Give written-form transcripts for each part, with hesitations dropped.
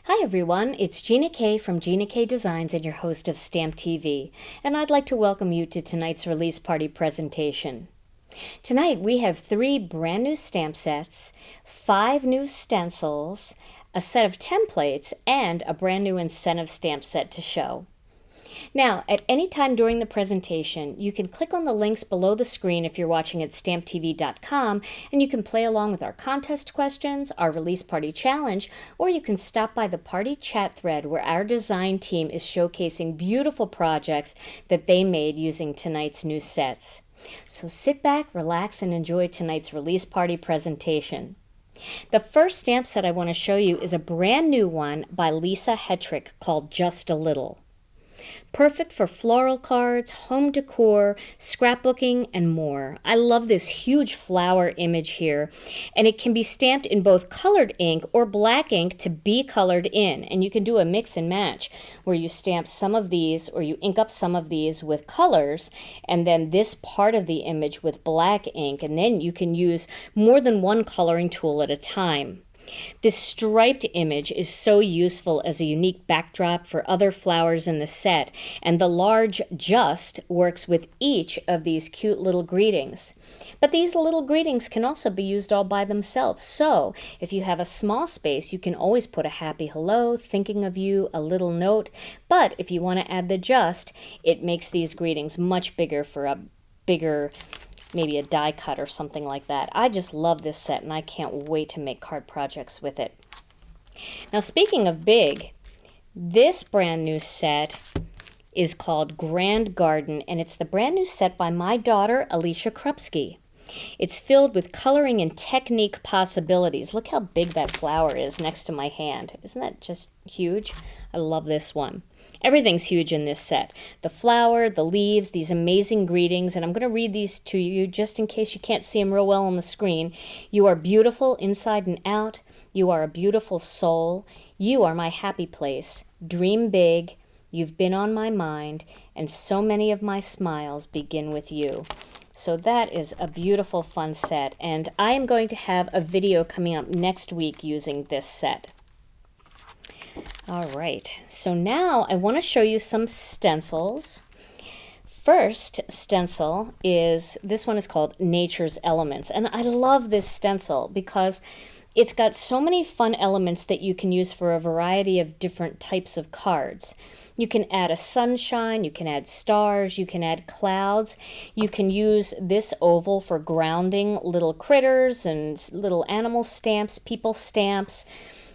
Hi everyone, it's Gina K from Gina K Designs and your host of Stamp TV, and I'd like to welcome you to tonight's release party presentation. Tonight we have 3 brand new stamp sets, 5 new stencils, a set of templates, and a brand new incentive stamp set to show. Now, at any time during the presentation, you can click on the links below the screen if you're watching at stamptv.com, and you can play along with our contest questions, our release party challenge, or you can stop by the party chat thread where our design team is showcasing beautiful projects that they made using tonight's new sets. So sit back, relax, and enjoy tonight's release party presentation. The first stamp set I want to show you is a brand new one by Lisa Hetrick called Just a Little. Perfect for floral cards, home decor, scrapbooking, and more. I love this huge flower image here, and it can be stamped in both colored ink or black ink to be colored in, and you can do a mix and match where you stamp some of these or you ink up some of these with colors and then this part of the image with black ink, and then you can use more than one coloring tool at a time. This striped image is so useful as a unique backdrop for other flowers in the set, and the large just works with each of these cute little greetings. But these little greetings can also be used all by themselves, so if you have a small space, you can always put a happy hello, thinking of you, a little note, but if you want to add the just, it makes these greetings much bigger for a bigger maybe a die cut or something like that. I just love this set and I can't wait to make card projects with it. Now speaking of big, this brand new set is called Grand Garden, and it's the brand new set by my daughter Alicia Krupskaya. It's filled with coloring and technique possibilities. Look how big that flower is next to my hand. Isn't that just huge? I love this one. Everything's huge in this set. The flower, the leaves, these amazing greetings, and I'm going to read these to you just in case you can't see them real well on the screen. You are beautiful inside and out. You are a beautiful soul. You are my happy place. Dream big. You've been on my mind, and so many of my smiles begin with you. So that is a beautiful, fun set, and I am going to have a video coming up next week using this set. All right, so now I want to show you some stencils. First stencil is, this one is called Nature's Elements, and I love this stencil because it's got so many fun elements that you can use for a variety of different types of cards. You can add a sunshine, you can add stars, you can add clouds. You can use this oval for grounding little critters and little animal stamps, people stamps.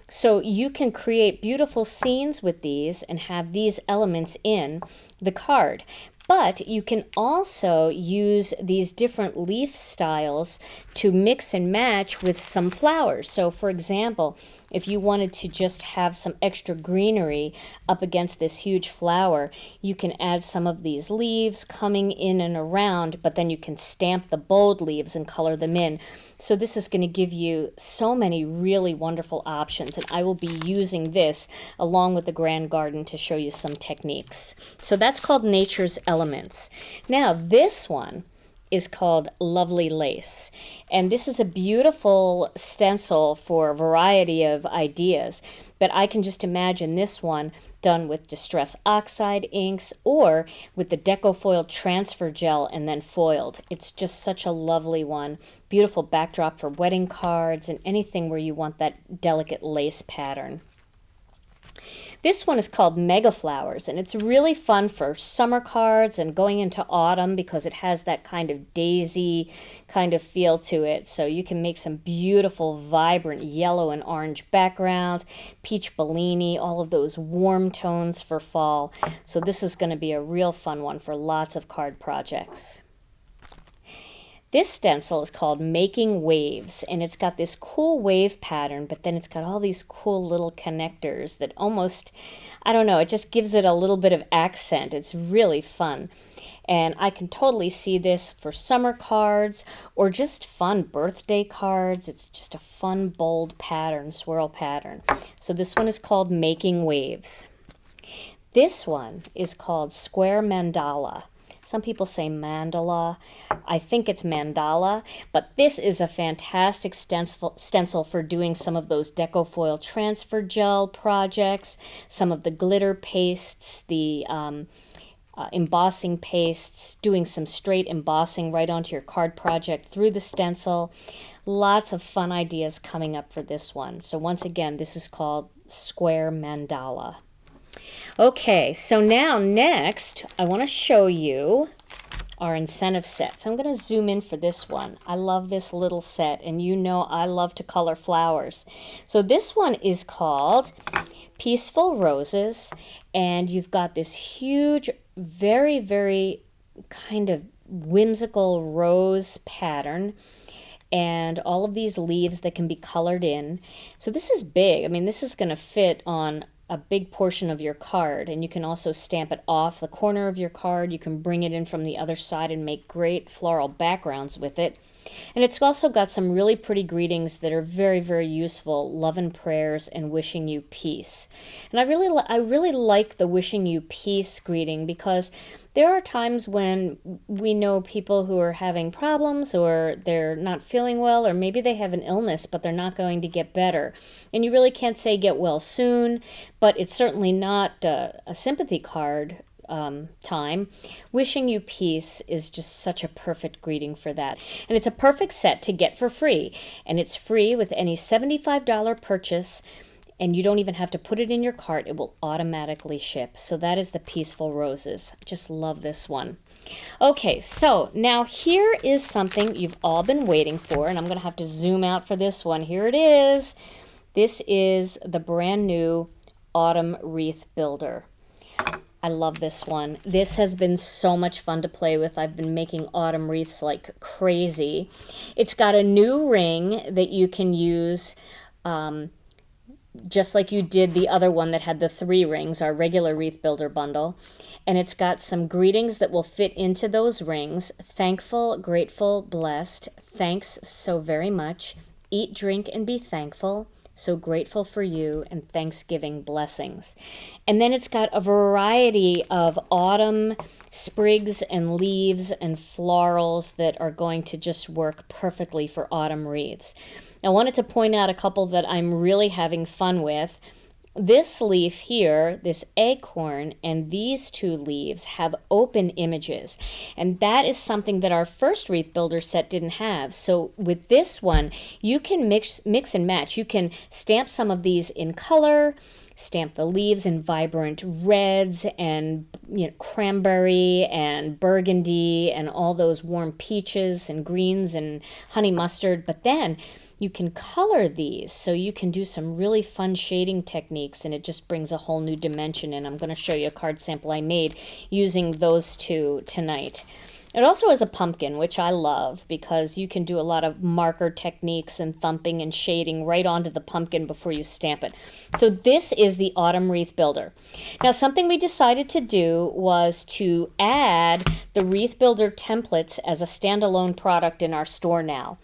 So you can create beautiful scenes with these and have these elements in the card. But you can also use these different leaf styles to mix and match with some flowers. So for example, if you wanted to just have some extra greenery up against this huge flower, you can add some of these leaves coming in and around, but then you can stamp the bold leaves and color them in. So this is going to give you so many really wonderful options, and I will be using this along with the Grand Garden to show you some techniques. So that's called Nature's Elements. Now this one is called Lovely Lace, and this is a beautiful stencil for a variety of ideas, but I can just imagine this one done with Distress Oxide inks or with the Decofoil transfer gel and then foiled. It's just such a lovely one. Beautiful backdrop for wedding cards and anything where you want that delicate lace pattern. This one is called Mega Flowers, and it's really fun for summer cards and going into autumn because it has that kind of daisy kind of feel to it. So you can make some beautiful, vibrant yellow and orange backgrounds, peach Bellini, all of those warm tones for fall. So this is going to be a real fun one for lots of card projects. This stencil is called Making Waves, and it's got this cool wave pattern, but then it's got all these cool little connectors that almost, I don't know, it just gives it a little bit of accent. It's really fun. And I can totally see this for summer cards or just fun birthday cards. It's just a fun, bold pattern, swirl pattern. So this one is called Making Waves. This one is called Square Mandala. Some people say mandala. I think it's mandala, but this is a fantastic stencil for doing some of those deco foil transfer gel projects, some of the glitter pastes, the embossing pastes, doing some straight embossing right onto your card project through the stencil. Lots of fun ideas coming up for this one. So once again, this is called Square Mandala. Okay, so now next, I want to show you our incentive set. So I'm going to zoom in for this one. I love this little set, and you know I love to color flowers. So this one is called Peaceful Roses, and you've got this huge, very, very kind of whimsical rose pattern, and all of these leaves that can be colored in. So this is big. I mean, this is going to fit on a big portion of your card, and you can also stamp it off the corner of your card. You can bring it in from the other side and make great floral backgrounds with it. And it's also got some really pretty greetings that are very, very useful, love and prayers and wishing you peace. And I really like the wishing you peace greeting, because there are times when we know people who are having problems, or they're not feeling well, or maybe they have an illness but they're not going to get better. And you really can't say get well soon, but it's certainly not a sympathy card time. Wishing you peace is just such a perfect greeting for that. And it's a perfect set to get for free. And it's free with any $75 purchase. And you don't even have to put it in your cart. It will automatically ship. So that is the Peaceful Roses. Just love this one. Okay, so now here is something you've all been waiting for. And I'm going to have to zoom out for this one. Here it is. This is the brand new Autumn Wreath Builder. I love this one. This has been so much fun to play with. I've been making autumn wreaths like crazy. It's got a new ring that you can use just like you did the other one that had the 3 rings, our regular Wreath Builder bundle. And it's got some greetings that will fit into those rings. Thankful, grateful, blessed. Thanks so very much. Eat, drink, and be thankful. So grateful for you, and Thanksgiving blessings. And then it's got a variety of autumn sprigs and leaves and florals that are going to just work perfectly for autumn wreaths. I wanted to point out a couple that I'm really having fun with. This leaf here, this acorn, and these 2 leaves have open images. And that is something that our first Wreath Builder set didn't have. So with this one, you can mix and match. You can stamp some of these in color, stamp the leaves in vibrant reds and cranberry and burgundy and all those warm peaches and greens and honey mustard. But then you can color these, so you can do some really fun shading techniques, and it just brings a whole new dimension. And I'm going to show you a card sample I made using those 2 tonight. It also has a pumpkin, which I love, because you can do a lot of marker techniques and thumping and shading right onto the pumpkin before you stamp it. So this is the Autumn Wreath Builder. Now, something we decided to do was to add the Wreath Builder Templates as a standalone product in our store now.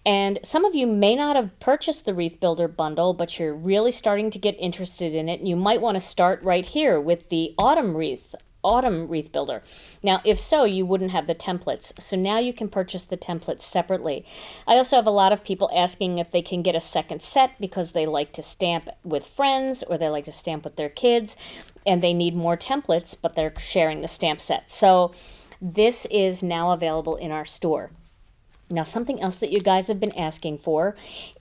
And some of you may not have purchased the Wreath Builder bundle, but you're really starting to get interested in it. And you might want to start right here with the Autumn Wreath Builder. Now, if so, you wouldn't have the templates. So now you can purchase the templates separately. I also have a lot of people asking if they can get a second set because they like to stamp with friends, or they like to stamp with their kids, and they need more templates, but they're sharing the stamp set. So this is now available in our store. Now, something else that you guys have been asking for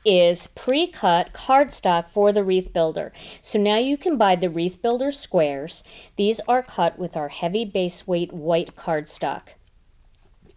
is pre-cut cardstock for the Wreath Builder. So now you can buy the Wreath Builder squares. These are cut with our heavy base weight white cardstock.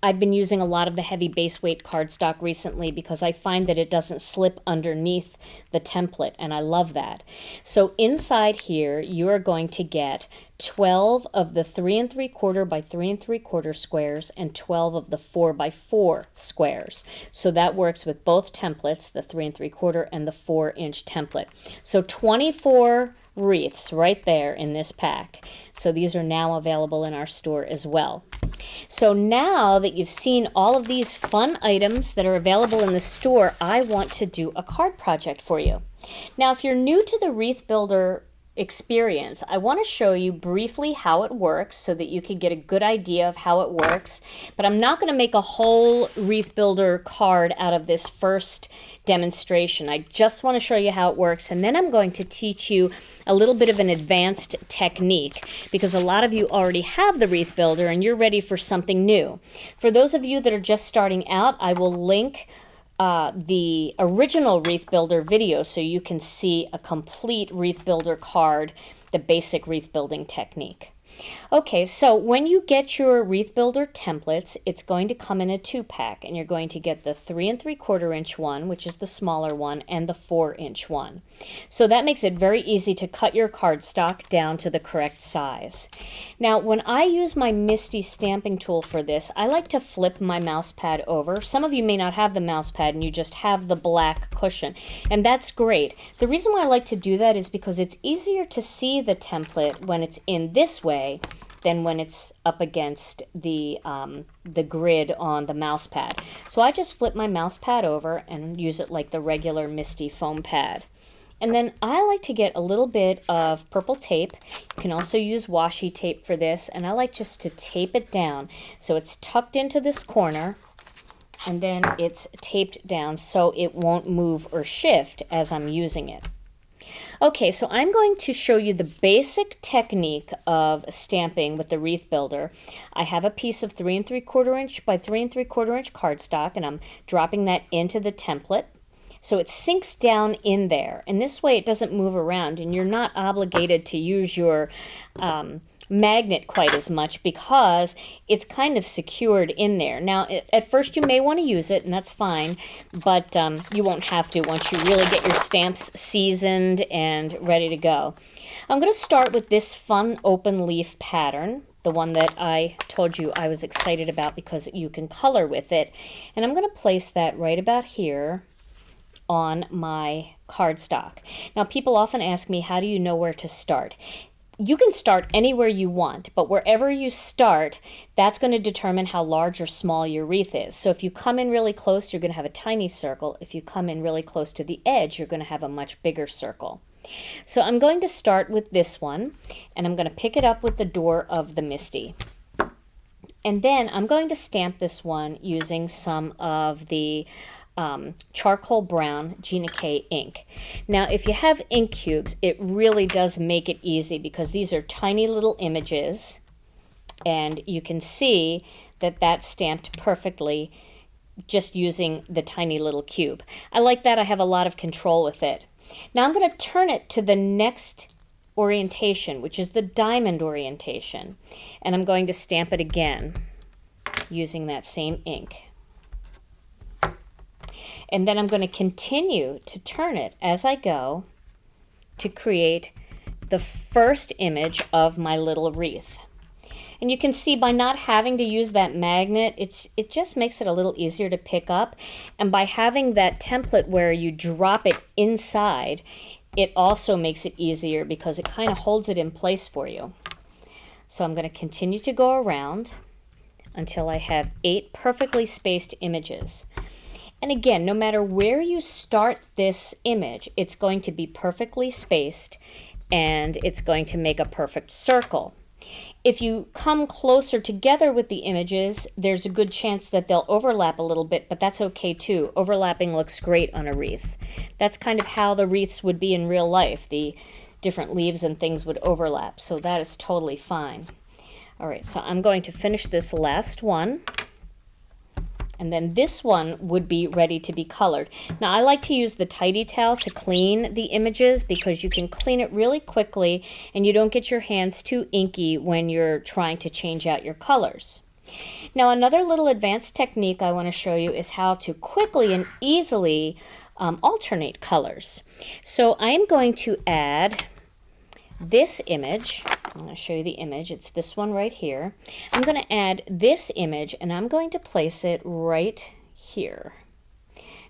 I've been using a lot of the heavy base weight cardstock recently because I find that it doesn't slip underneath the template, and I love that. So inside here, you are going to get 12 of the 3 3/4 by 3 3/4 squares and 12 of the 4 by 4 squares. So that works with both templates, the 3 3/4 and the 4-inch template. So 24 wreaths right there in this pack. So these are now available in our store as well. So now that you've seen all of these fun items that are available in the store, I want to do a card project for you. Now, if you're new to the Wreath Builder experience, I want to show you briefly how it works so that you can get a good idea of how it works. But I'm not going to make a whole Wreath Builder card out of this first demonstration. I just want to show you how it works, and then I'm going to teach you a little bit of an advanced technique, because a lot of you already have the Wreath Builder and you're ready for something new. For those of you that are just starting out, I will link the original Wreath Builder video so you can see a complete Wreath Builder card, the basic wreath building technique. Okay, so when you get your Wreath Builder templates, it's going to come in a 2-pack, and you're going to get the 3 3/4 inch one, which is the smaller one, and the 4-inch one. So that makes it very easy to cut your cardstock down to the correct size. Now, when I use my Misty stamping tool for this, I like to flip my mouse pad over. Some of you may not have the mouse pad and you just have the black cushion, and that's great. The reason why I like to do that is because it's easier to see the template when it's in this way than when it's up against the grid on the mouse pad. So I just flip my mouse pad over and use it like the regular Misty foam pad. And then I like to get a little bit of purple tape. You can also use washi tape for this, and I like just to tape it down so it's tucked into this corner, and then it's taped down so it won't move or shift as I'm using it. Okay, so I'm going to show you the basic technique of stamping with the Wreath Builder. I have a piece of 3 3/4 inch by 3 3/4 inch cardstock, and I'm dropping that into the template so it sinks down in there. And this way it doesn't move around, and you're not obligated to use your magnet quite as much because it's kind of secured in there. Now, at first you may want to use it, and that's fine, but you won't have to once you really get your stamps seasoned and ready to go. I'm going to start with this fun open leaf pattern, the one that I told you I was excited about because you can color with it, and I'm going to place that right about here on my cardstock. Now, people often ask me, how do you know where to start? You can start anywhere you want, but wherever you start, that's going to determine how large or small your wreath is. So if you come in really close, you're going to have a tiny circle. If you come in really close to the edge, you're going to have a much bigger circle. So I'm going to start with this one, and I'm going to pick it up with the door of the Misty. And then I'm going to stamp this one using some of the charcoal brown Gina K ink. Now, if you have ink cubes, it really does make it easy because these are tiny little images, and you can see that that's stamped perfectly just using the tiny little cube. I like that. I have a lot of control with it. Now I'm going to turn it to the next orientation, which is the diamond orientation, and I'm going to stamp it again using that same ink. And then I'm going to continue to turn it as I go to create the first image of my little wreath. And you can see by not having to use that magnet, it just makes it a little easier to pick up. And by having that template where you drop it inside, it also makes it easier because it kind of holds it in place for you. So I'm going to continue to go around until I have 8 perfectly spaced images. And again, no matter where you start this image, it's going to be perfectly spaced and it's going to make a perfect circle. If you come closer together with the images, there's a good chance that they'll overlap a little bit, but that's okay too. Overlapping looks great on a wreath. That's kind of how the wreaths would be in real life. The different leaves and things would overlap, so that is totally fine. All right, so I'm going to finish this last one. And then this one would be ready to be colored. Now, I like to use the tidy towel to clean the images because you can clean it really quickly and you don't get your hands too inky when you're trying to change out your colors. Now, another little advanced technique I want to show you is how to quickly and easily alternate colors. So I am going to add this image. I'm going to show you the image. It's this one right here. I'm going to add this image and I'm going to place it right here.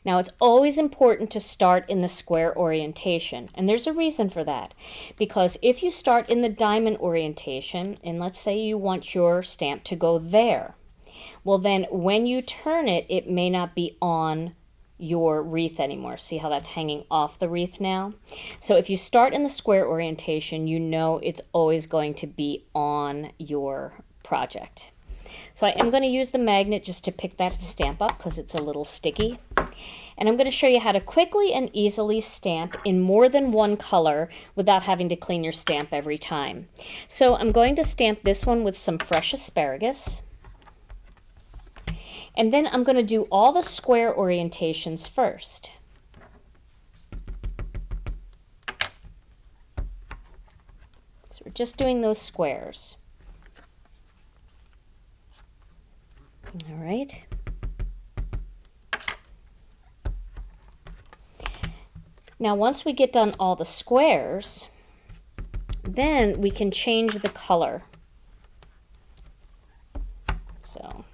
Now, it's always important to start in the square orientation, and there's a reason for that. Because if you start in the diamond orientation, and let's say you want your stamp to go there, well then when you turn it, it may not be on your wreath anymore. See how that's hanging off the wreath now? So if you start in the square orientation, you know it's always going to be on your project. So I am going to use the magnet just to pick that stamp up because it's a little sticky. And I'm going to show you how to quickly and easily stamp in more than one color without having to clean your stamp every time. So I'm going to stamp this one with some fresh asparagus. And then I'm going to do all the square orientations first. So we're just doing those squares. All right. Now once we get done all the squares, then we can change the color. So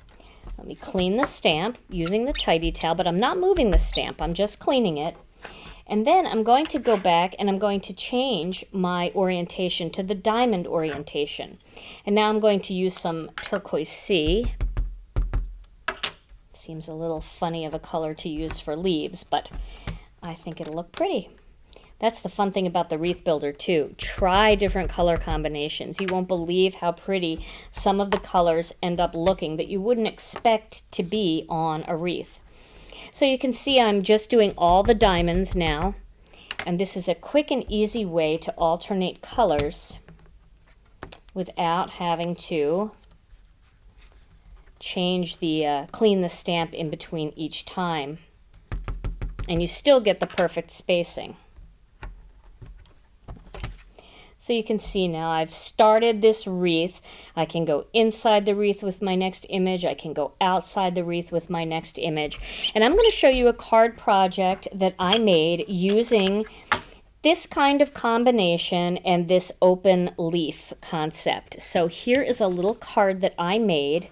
let me clean the stamp using the tidy towel, but I'm not moving the stamp, I'm just cleaning it. And then I'm going to go back and I'm going to change my orientation to the diamond orientation. And now I'm going to use some turquoise sea. Seems a little funny of a color to use for leaves, but I think it'll look pretty. That's the fun thing about the Wreath Builder too. Try different color combinations. You won't believe how pretty some of the colors end up looking that you wouldn't expect to be on a wreath. So you can see I'm just doing all the diamonds now, and this is a quick and easy way to alternate colors without having to change the clean the stamp in between each time. And you still get the perfect spacing. So you can see now I've started this wreath. I can go inside the wreath with my next image. I can go outside the wreath with my next image. And I'm going to show you a card project that I made using this kind of combination and this open leaf concept. So here is a little card that I made,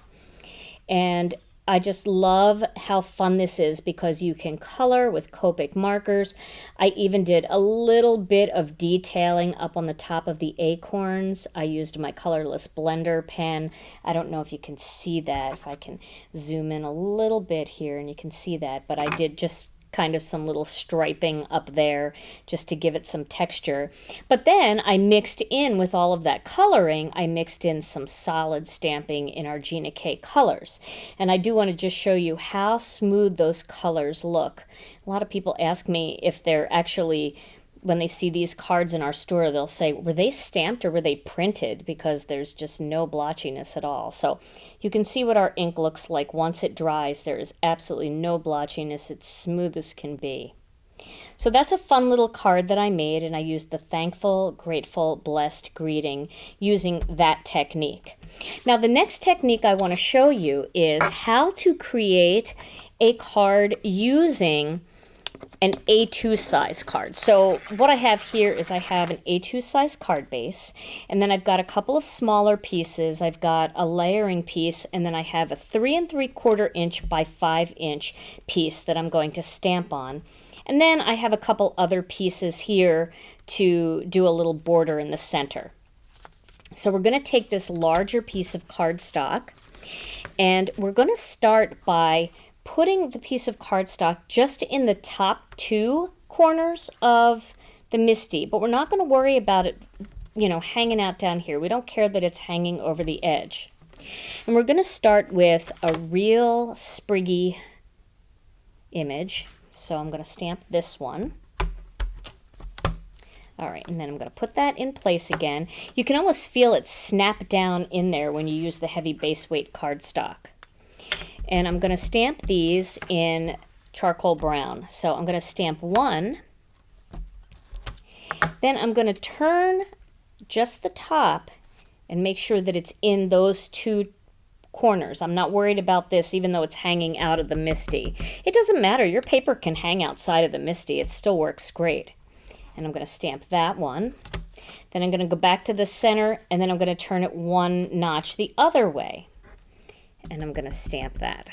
and I just love how fun this is because you can color with Copic markers. I even did a little bit of detailing up on the top of the acorns. I used my colorless blender pen. I don't know if you can see that, if I can zoom in a little bit here and you can see that, but I did just kind of some little striping up there just to give it some texture. But then I mixed in with all of that coloring, I mixed in some solid stamping in our Gina K colors. And I do want to just show you how smooth those colors look. A lot of people ask me if they're actually, when they see these cards in our store, they'll say, were they stamped or were they printed? Because there's just no blotchiness at all. So you can see what our ink looks like once it dries. There is absolutely no blotchiness. It's smooth as can be. So that's a fun little card that I made, and I used the thankful, grateful, blessed greeting using that technique. Now the next technique I want to show you is how to create a card using an A2 size card. So what I have here is I have an A2 size card base, and then I've got a couple of smaller pieces. I've got a layering piece, and then I have a 3 3/4 inch by 5 inch piece that I'm going to stamp on. And then I have a couple other pieces here to do a little border in the center. So we're going to take this larger piece of cardstock, and we're going to start by putting the piece of cardstock just in the top 2 corners of the Misty, but we're not going to worry about it, you know, hanging out down here. We don't care that it's hanging over the edge. And we're going to start with a real spriggy image. So I'm going to stamp this one. All right, and then I'm going to put that in place again. You can almost feel it snap down in there when you use the heavy base weight cardstock. And I'm going to stamp these in charcoal brown. So I'm going to stamp one. Then I'm going to turn just the top and make sure that it's in those 2 corners. I'm not worried about this even though it's hanging out of the Misty. It doesn't matter. Your paper can hang outside of the Misty. It still works great. And I'm going to stamp that one. Then I'm going to go back to the center, and then I'm going to turn it 1 notch the other way. And I'm going to stamp that.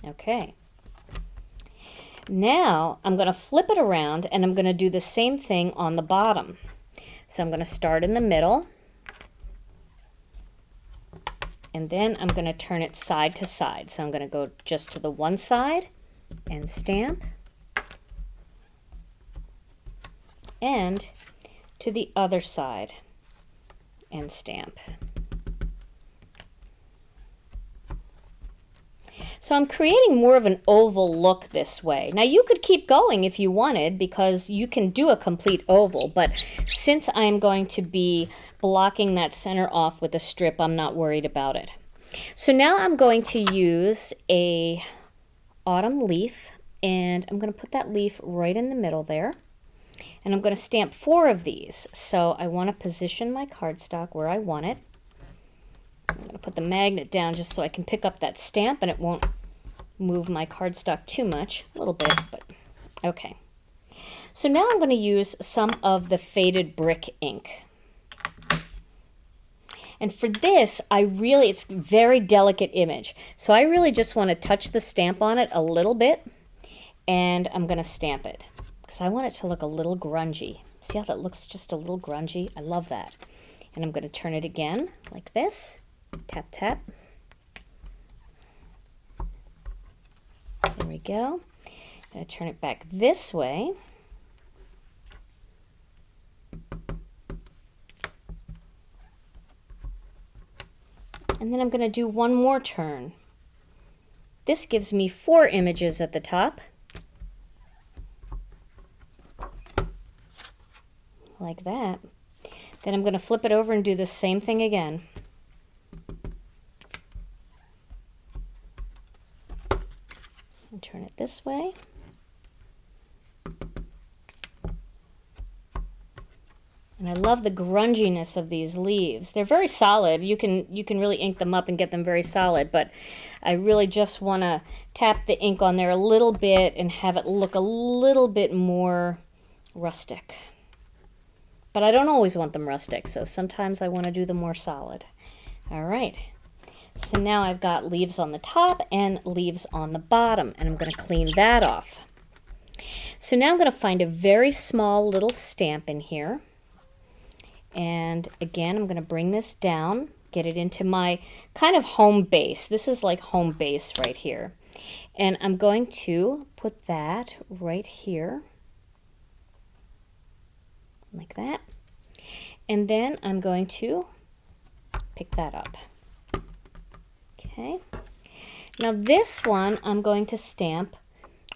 Okay. Now I'm going to flip it around, and I'm going to do the same thing on the bottom. So I'm going to start in the middle. And then I'm going to turn it side to side. So I'm going to go just to the one side and stamp, and to the other side and stamp. So I'm creating more of an oval look this way. Now you could keep going if you wanted, because you can do a complete oval, but since I'm going to be blocking that center off with a strip, I'm not worried about it. So now I'm going to use a autumn leaf, and I'm going to put that leaf right in the middle there. And I'm going to stamp 4 of these. So I want to position my cardstock where I want it. I'm going to put the magnet down just so I can pick up that stamp and it won't move my cardstock too much. A little bit, but okay. So now I'm going to use some of the faded brick ink. And for this, it's a very delicate image. So I really just want to touch the stamp on it a little bit, and I'm going to stamp it because I want it to look a little grungy. See how that looks just a little grungy? I love that. And I'm going to turn it again like this. Tap, tap. There we go. I'm going to turn it back this way. And then I'm going to do one more turn. This gives me 4 images at the top. Like that. Then I'm going to flip it over and do the same thing again. And turn it this way. And I love the grunginess of these leaves. They're very solid. You can really ink them up and get them very solid, but I really just want to tap the ink on there a little bit and have it look a little bit more rustic. But I don't always want them rustic, so sometimes I want to do them more solid. All right. So now I've got leaves on the top and leaves on the bottom, and I'm going to clean that off. So now I'm going to find a very small little stamp in here. And again, I'm going to bring this down, get it into my kind of home base. This is like home base right here. And I'm going to put that right here, like that. And then I'm going to pick that up. Okay. Now this one I'm going to stamp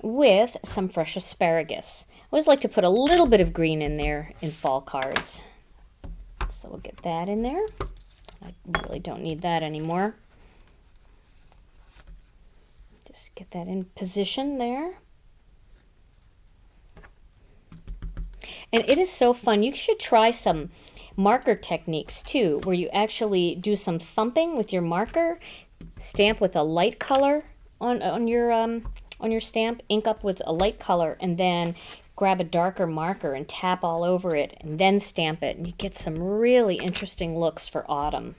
with some fresh asparagus. I always like to put a little bit of green in there in fall cards. So we'll get that in there. I really don't need that anymore. Just get that in position there. And it is so fun. You should try some marker techniques too, where you actually do some thumping with your marker, stamp with a light color on your stamp, ink up with a light color, and then grab a darker marker and tap all over it and then stamp it, and you get some really interesting looks for autumn.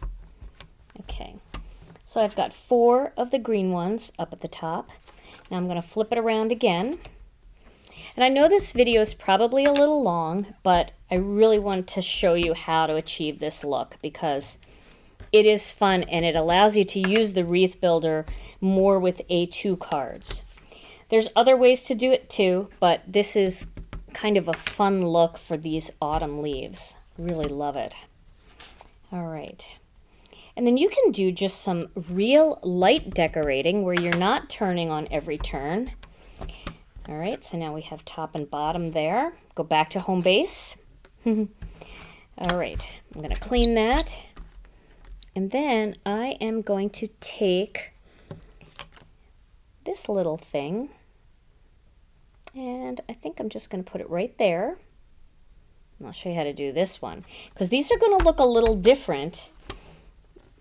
Okay, so I've got 4 of the green ones up at the top. Now I'm going to flip it around again. And I know this video is probably a little long, but I really want to show you how to achieve this look because it is fun and it allows you to use the Wreath Builder more with A2 cards. There's other ways to do it too, but this is kind of a fun look for these autumn leaves. Really love it. All right. And then you can do just some real light decorating where you're not turning on every turn. All right, so now we have top and bottom there. Go back to home base. All right, I'm going to clean that. And then I am going to take this little thing, and I think I'm just going to put it right there. And I'll show you how to do this one, because these are going to look a little different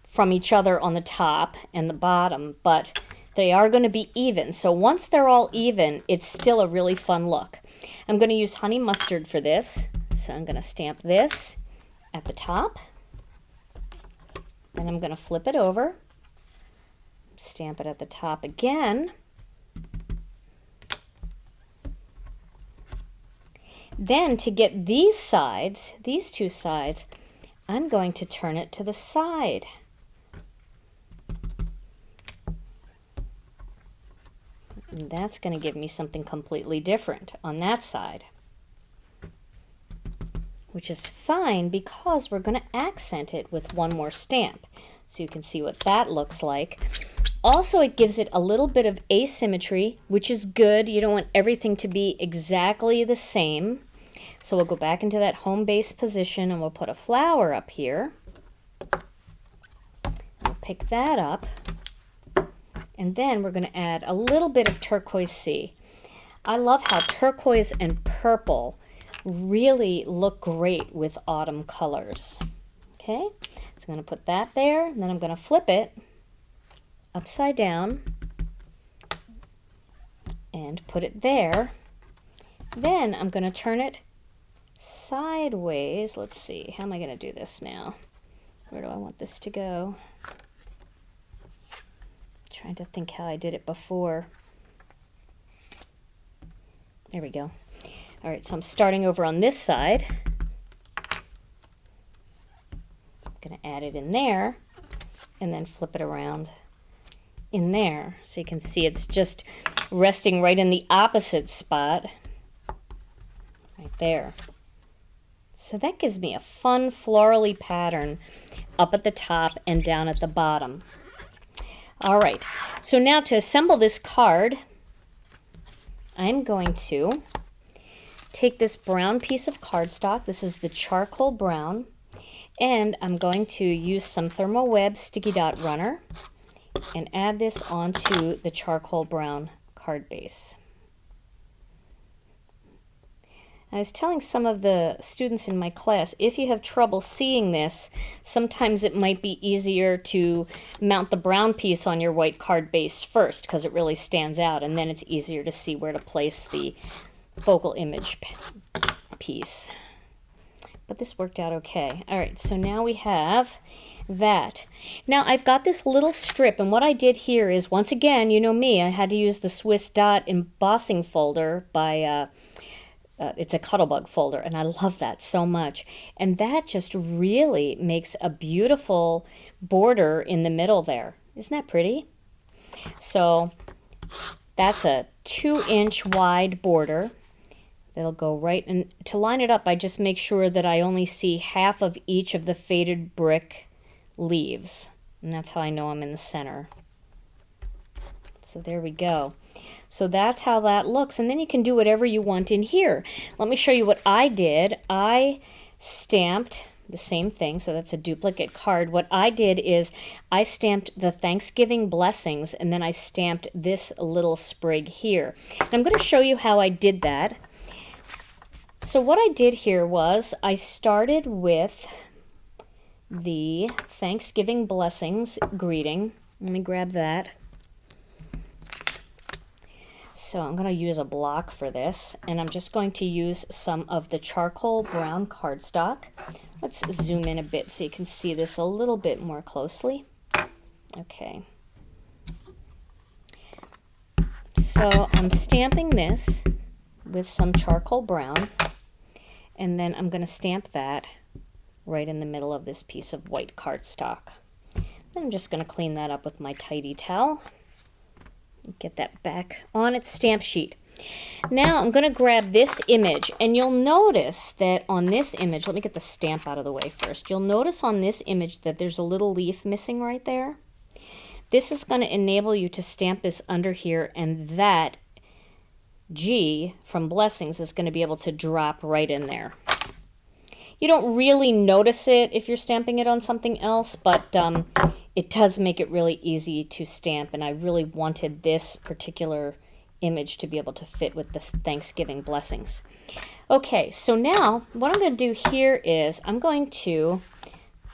from each other on the top and the bottom, but they are going to be even. So once they're all even, it's still a really fun look. I'm going to use honey mustard for this, so I'm going to stamp this at the top. Then I'm going to flip it over, stamp it at the top again. Then to get these sides, these 2 sides, I'm going to turn it to the side. And that's going to give me something completely different on that side, which is fine because we're going to accent it with one more stamp. So you can see what that looks like. Also, it gives it a little bit of asymmetry, which is good. You don't want everything to be exactly the same. So we'll go back into that home base position and we'll put a flower up here. I'll pick that up. And then we're going to add a little bit of turquoise sea. I love how turquoise and purple really look great with autumn colors. Okay, so I'm going to put that there, and then I'm going to flip it upside down and put it there. Then I'm going to turn it sideways. Let's see, how am I going to do this now? Where do I want this to go? Trying to think how I did it before. There we go. All right, so I'm starting over on this side. I'm going to add it in there and then flip it around in there. So you can see it's just resting right in the opposite spot, right there. So that gives me a fun florally pattern up at the top and down at the bottom. All right, so now to assemble this card, I'm going to take this brown piece of cardstock. This is the charcoal brown. And I'm going to use some Thermal Web Sticky Dot Runner and add this onto the charcoal brown card base. I was telling some of the students in my class, if you have trouble seeing this, sometimes it might be easier to mount the brown piece on your white card base first because it really stands out, and then it's easier to see where to place the focal image piece. But this worked out okay. All right, so now we have that. Now I've got this little strip, and what I did here is, once again, you know me, I had to use the Swiss Dot embossing folder by, it's a Cuttlebug folder, and I love that so much. And that just really makes a beautiful border in the middle there. Isn't that pretty? So that's a 2-inch wide border. That'll go right, and to line it up, I just make sure that I only see half of each of the faded brick leaves, and that's how I know I'm in the center. So there we go. So that's how that looks, and then you can do whatever you want in here. Let me show you what I did. I stamped the same thing, so that's a duplicate card. What I did is I stamped the Thanksgiving blessings, and then I stamped this little sprig here. And I'm going to show you how I did that. So what I did here was I started with the Thanksgiving blessings greeting. Let me grab that. So I'm going to use a block for this, and I'm just going to use some of the charcoal brown cardstock. Let's zoom in a bit so you can see this a little bit more closely. Okay. So I'm stamping this with some charcoal brown, and then I'm going to stamp that right in the middle of this piece of white cardstock. Then I'm just going to clean that up with my tidy towel. Get that back on its stamp sheet. Now I'm going to grab this image, and you'll notice that on this image, let me get the stamp out of the way first. You'll notice on this image that there's a little leaf missing right there. This is going to enable you to stamp this under here, and that G from blessings is going to be able to drop right in there. You don't really notice it if you're stamping it on something else, but it does make it really easy to stamp, and I really wanted this particular image to be able to fit with the Thanksgiving blessings. Okay, so now what I'm going to do here is I'm going to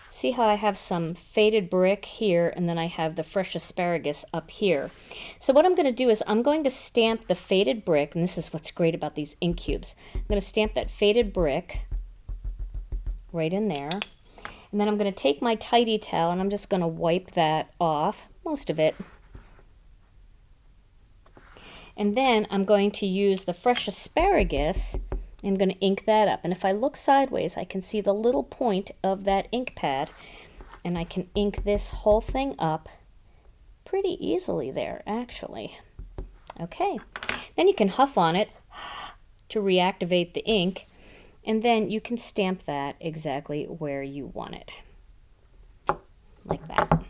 see how I have some faded brick here, and then I have the fresh asparagus up here. So what I'm going to do is I'm going to stamp the faded brick, and this is what's great about these ink cubes. I'm going to stamp that faded brick right in there, and then I'm going to take my tidy towel and I'm just going to wipe that off, most of it. And then I'm going to use the fresh asparagus and I'm going to ink that up. And if I look sideways, I can see the little point of that ink pad, and I can ink this whole thing up pretty easily there, actually. Okay, then you can huff on it to reactivate the ink, and then you can stamp that exactly where you want it, like that.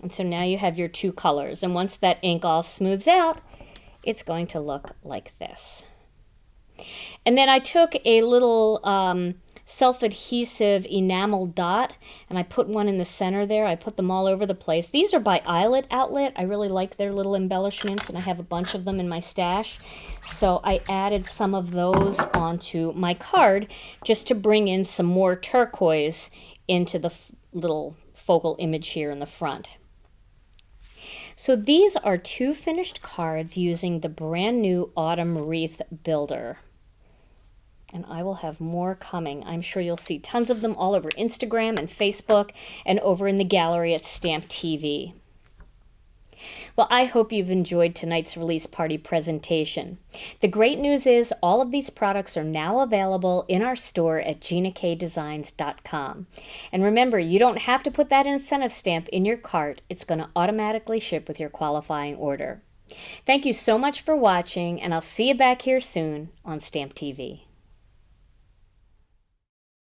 And so now you have your two colors, and once that ink all smooths out, it's going to look like this. And then I took a little self-adhesive enamel dot, and I put one in the center there. I put them all over the place. These are by Eyelet Outlet. I really like their little embellishments, and I have a bunch of them in my stash. So I added some of those onto my card just to bring in some more turquoise into the little focal image here in the front. So these are two finished cards using the brand new Autumn Wreath Builder. And I will have more coming. I'm sure you'll see tons of them all over Instagram and Facebook and over in the gallery at Stamp TV. Well, I hope you've enjoyed tonight's release party presentation. The great news is all of these products are now available in our store at GinaKDesigns.com. And remember, you don't have to put that incentive stamp in your cart. It's going to automatically ship with your qualifying order. Thank you so much for watching, and I'll see you back here soon on Stamp TV.